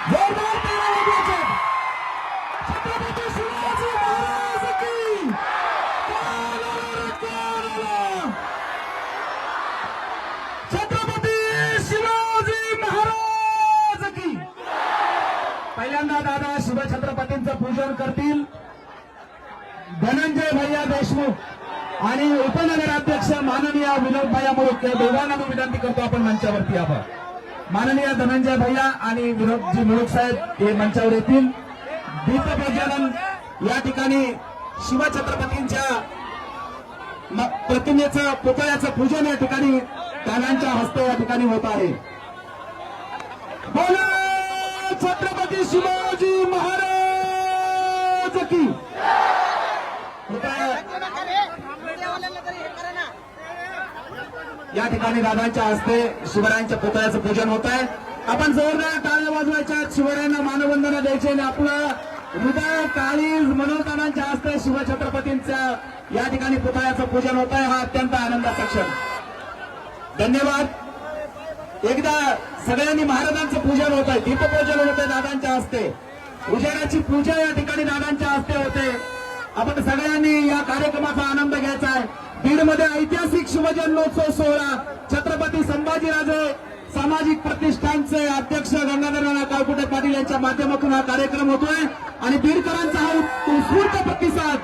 जोरदार ताली वाजवायच्या. छत्रपती शिवाजी महाराज की छत्रपती शिवाजी महाराज की. पहिल्यांदा दादा शिवछत्रपतींचं पूजन करतील धनंजय भैया देशमुख आणि उपनगराध्यक्ष माननीय विनोद भैया मुळूक या दोघांना मी विनंती करतो आपण मंचावरती यावं. माननीय धनंजय भैया आणि विनोदजी मुळूक साहेब हे मंचावर येतील. दीपप्रज्वलन या ठिकाणी शिवछत्रपतींच्या प्रतिमेचं पुतळ्याचं पूजन या ठिकाणी दादांच्या हस्ते या ठिकाणी होत आहे. बोला छत्रपती शिवाजी महाराज की. या ठिकाणी दादांच्या हस्ते शिवरायांच्या पुतळ्याचं पूजन होत आहे. आपण जोरदार टाळ्या वाजवायच्या, शिवरायांना मानवंदना द्यायची आणि आपलं हृदय काळीज मनोजदादांच्या हस्ते शिवछत्रपतींच्या या ठिकाणी पुतळ्याचं पूजन होत आहे. हा अत्यंत आनंदाचा क्षण. धन्यवाद. एकदा सगळ्यांनी महाराजांचं पूजन होत आहे, दीपपूजन होत आहे दादांच्या हस्ते. उजेडाची पूजा या ठिकाणी दादांच्या हस्ते होते. आपण सगळ्यांनी या कार्यक्रमाचा आनंद घ्यायचा आहे. बीडमध्ये ऐतिहासिक शिवजन्मोत्सव सोहळा छत्रपती संभाजीराजे सामाजिक प्रतिष्ठानचे अध्यक्ष गंगाधर काळकुटे पाटील यांच्या माध्यमातून हा कार्यक्रम होतोय आणि बीडकरांचा हा उत्स्फूर्त प्रतिसाद